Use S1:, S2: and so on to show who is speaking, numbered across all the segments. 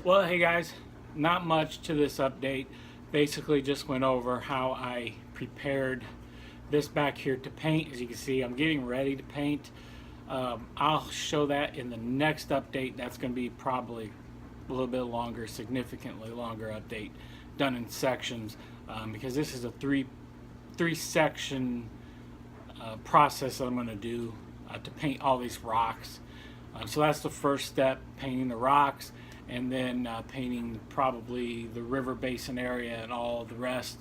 S1: Well, hey guys, not much to this update. Basically just went over how I prepared this back here to paint. As you can see, I'm getting ready to paint. I'll show that in the next update. That's going to be probably a little bit longer, significantly longer update, done in sections, because this is a three section process that I'm going to do to paint all these rocks. So that's the first step, painting the rocks, and then painting probably the river basin area and all the rest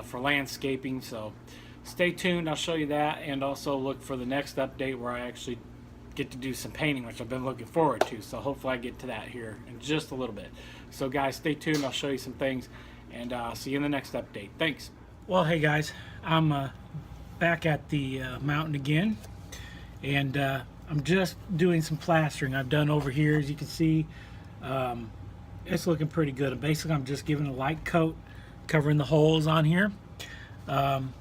S1: for landscaping. So stay tuned, I'll show you that, and also look for the next update where I actually get to do some painting, which I've been looking forward to. So hopefully I get to that here in just a little bit. So guys, stay tuned, I'll show you some things, and I'll see you in the next update. Thanks. Well, hey guys, I'm back at the mountain again, and I'm just doing some plastering. I've done over here, as you can see. It's looking pretty good. Basically, I'm just giving a light coat, covering the holes on here, and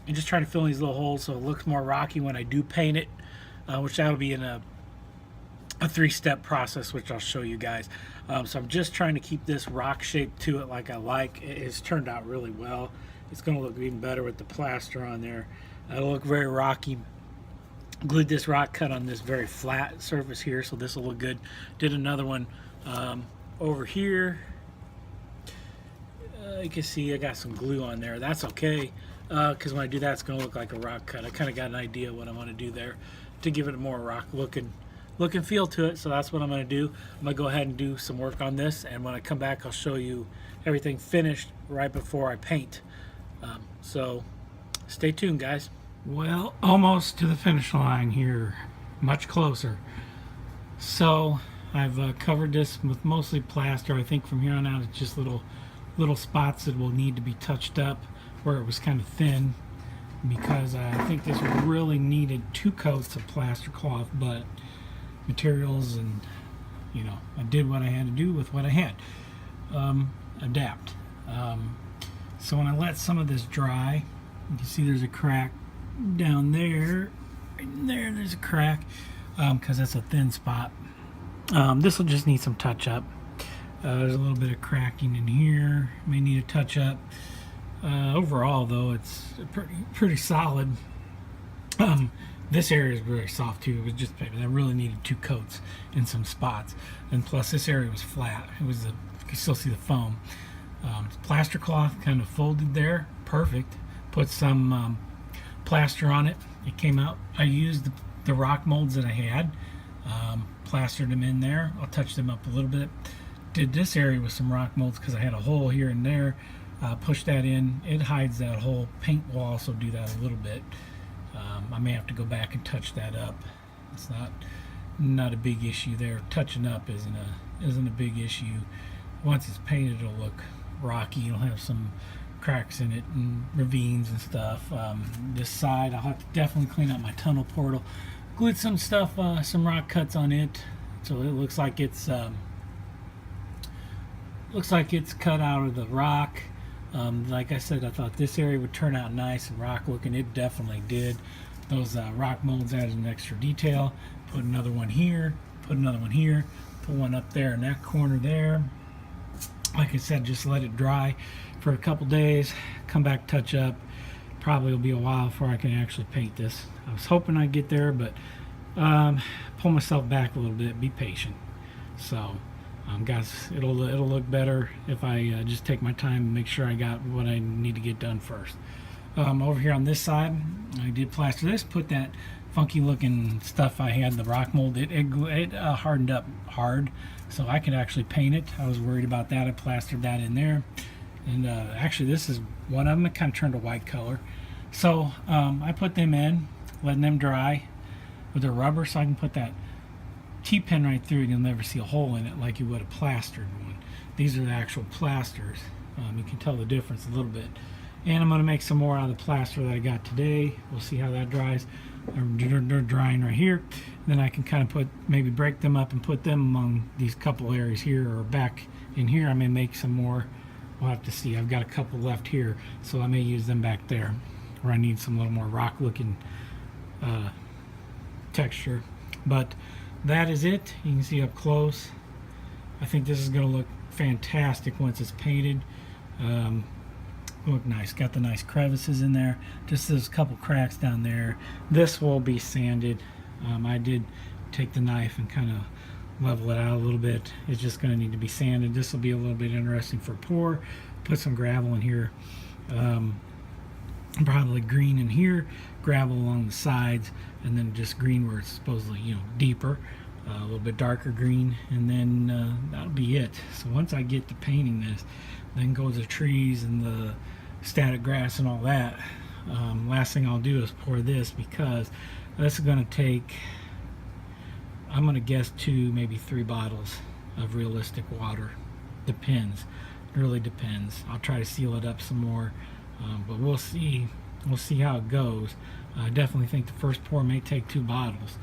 S1: just trying to fill these little holes so it looks more rocky when I do paint it, which that'll be in a three-step process, which I'll show you guys. So I'm just trying to keep this rock shape to it like I like. It's turned out really well. It's going to look even better with the plaster on there. It'll look very rocky. Glued this rock cut on this very flat surface here, so this will look good. Did another one over here. You can see I got some glue on there. That's okay, because when I do that, it's going to look like a rock cut. I kind of got an idea what I want to do there to give it a more rock look and feel to it. So that's what I'm going to do. I'm going to go ahead and do some work on this, and when I come back, I'll show you everything finished right before I paint. So stay tuned, guys. Well, almost to the finish line here, much closer. So I've covered this with mostly plaster. I think from here on out it's just little spots that will need to be touched up where it was kind of thin, because I think this really needed 2 coats of plaster cloth, but materials and I did what I had to do with what I had. Adapt. So when I let some of this dry, you can see there's a crack down there. Right there, there's a crack, because that's a thin spot. This will just need some touch up. There's a little bit of cracking in here, may need a touch up. Overall though, it's pretty solid. This area is very soft too. It was just I really needed 2 coats in some spots, and plus this area was flat. It was you can still see the foam. Plaster cloth kind of folded there, perfect. Put some plaster on it. It came out. I used the rock molds that I had, plastered them in there. I'll touch them up a little bit. Did this area with some rock molds because I had a hole here and there. Push that in. It hides that hole. Paint will also do that a little bit. I may have to go back and touch that up. It's not a big issue there. Touching up isn't a big issue. Once it's painted, it'll look rocky. You'll have some cracks in it and ravines and stuff. This side, I'll have to definitely clean up my tunnel portal. Glued some stuff, some rock cuts on it, so it looks like it's cut out of the rock. Like I said, I thought this area would turn out nice and rock looking. It definitely did. Those rock molds added an extra detail. Put another one here, put another one here, put one up there in that corner there. Like I said, just let it dry for a couple days, come back, touch up. Probably will be a while before I can actually paint this. I was hoping I'd get there, but pull myself back a little bit, be patient. So guys, it'll look better if I just take my time and make sure I got what I need to get done first. Over here on this side, I did plaster this, put that funky looking stuff I had, the rock mold. It hardened up hard, so I could actually paint it. I was worried about that. I plastered that in there, and actually this is one of them. It kind of turned a white color, so I put them in, letting them dry with a rubber, so I can put that T-pin right through and you'll never see a hole in it like you would a plastered one. These are the actual plasters. You can tell the difference a little bit. And I'm going to make some more out of the plaster that I got today. We'll see how that dries. They're drying right here. Then I can kind of maybe break them up and put them among these couple areas here, or back in here. I may make some more. We'll have to see. I've got a couple left here, so I may use them back there where I need some little more rock looking texture. But that is it. You can see up close. I think this is going to look fantastic once it's painted. Look nice. Got the nice crevices in there. Just there's a couple cracks down there. This will be sanded. I did take the knife and kind of level it out a little bit. It's just going to need to be sanded. This will be a little bit interesting for pour. Put some gravel in here. Probably green in here, gravel along the sides, and then just green where it's supposedly, you know, deeper. A little bit darker green, and then that'll be it. So once I get to painting this, then goes the trees and the static grass and all that. Last thing I'll do is pour this, because this is going to take, I'm going to guess 2, maybe 3 bottles of realistic water. Depends. It really depends. I'll try to seal it up some more, but we'll see. We'll see how it goes. I definitely think the first pour may take 2 bottles.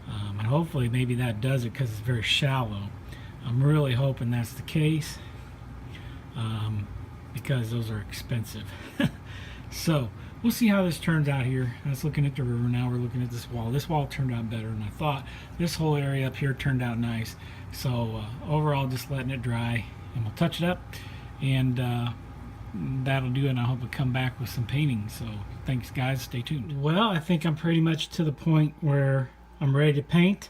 S1: And hopefully maybe that does it, because it's very shallow. I'm really hoping that's the case, because those are expensive. So we'll see how this turns out here. I was looking at the river, now we're looking at this wall. This wall turned out better than I thought. This whole area up here turned out nice. So overall, just letting it dry, and we'll touch it up, and that'll do it. And I hope to come back with some painting. So thanks guys, stay tuned. Well, I think I'm pretty much to the point where I'm ready to paint.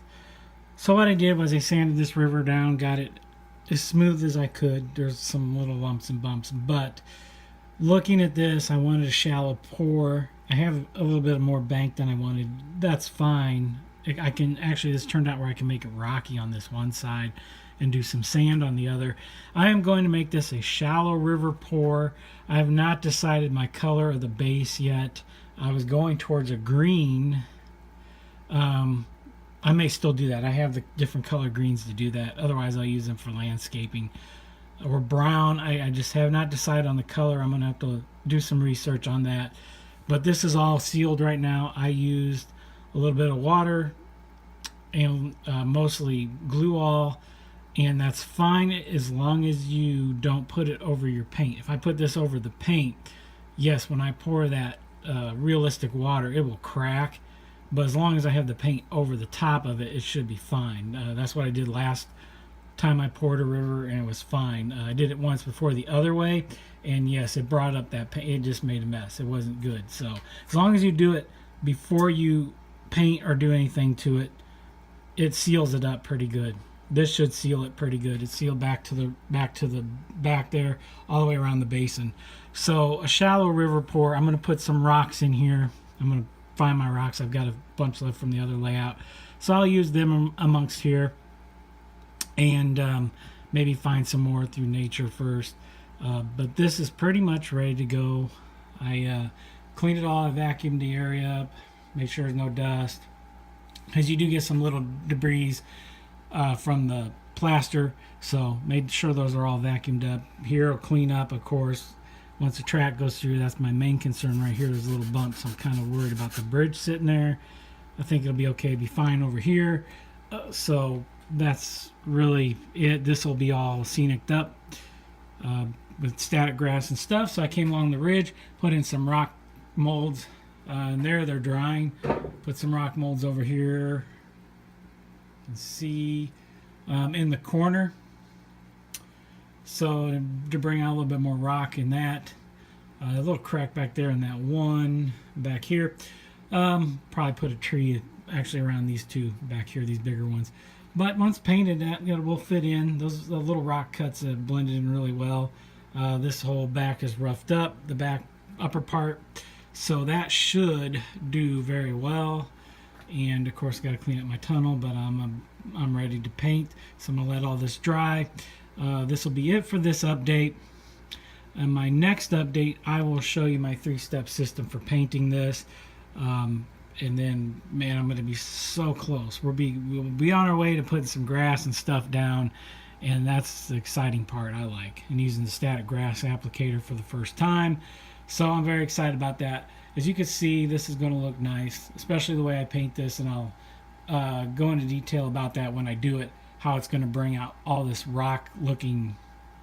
S1: So what I did was I sanded this river down, got it as smooth as I could. There's some little lumps and bumps, but looking at this, I wanted a shallow pour. I have a little bit more bank than I wanted. That's fine. I can actually, this turned out where I can make it rocky on this one side and do some sand on the other. I am going to make this a shallow river pour. I have not decided my color of the base yet. I was going towards a green. I may still do that. I have the different color greens to do that. Otherwise, I'll use them for landscaping. Or brown. I just have not decided on the color. I'm going to have to do some research on that. But this is all sealed right now. I used a little bit of water and mostly glue all. And that's fine as long as you don't put it over your paint. If I put this over the paint, yes, when I pour that realistic water, it will crack. But as long as I have the paint over the top of it, it should be fine. That's what I did last time I poured a river, and it was fine. I did it once before the other way, and yes, it brought up that paint. It just made a mess. It wasn't good. So as long as you do it before you paint or do anything to it, it seals it up pretty good. This should seal it pretty good. It's sealed back to the back there, all the way around the basin. So a shallow river pour. I'm going to put some rocks in here. I'm going to find my rocks. I've got a bunch left from the other layout, so I'll use them amongst here, and maybe find some more through nature first. But this is pretty much ready to go. I cleaned it all. I vacuumed the area up, made sure there's no dust, because you do get some little debris from the plaster, so made sure those are all vacuumed up. Here I'll clean up, of course, once the track goes through. That's my main concern right here. There's a little bump, so I'm kind of worried about the bridge sitting there. I think it'll be okay, be fine over here. So that's really it. This will be all scenic up with static grass and stuff. So I came along the ridge, put in some rock molds, and there they're drying. Put some rock molds over here. You can see in the corner. So to bring out a little bit more rock in that. A little crack back there in that one back here. Probably put a tree actually around these two back here, these bigger ones. But once painted, that will fit in. Those little rock cuts have blended in really well. This whole back is roughed up, the back upper part. So that should do very well. And of course, got to clean up my tunnel, but I'm ready to paint. So I'm gonna let all this dry. This will be it for this update. And my next update, I will show you my 3-step system for painting this. And then, man, I'm going to be so close. We'll be on our way to putting some grass and stuff down, and that's the exciting part I like. And using the static grass applicator for the first time, so I'm very excited about that. As you can see, this is going to look nice, especially the way I paint this, and I'll go into detail about that when I do it, how it's going to bring out all this rock-looking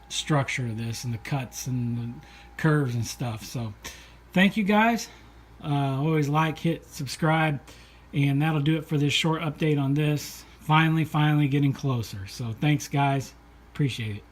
S1: structure of this, and the cuts and the curves and stuff. So, thank you guys. Always like, hit subscribe, and that'll do it for this short update on this. Finally getting closer. So thanks guys. Appreciate it.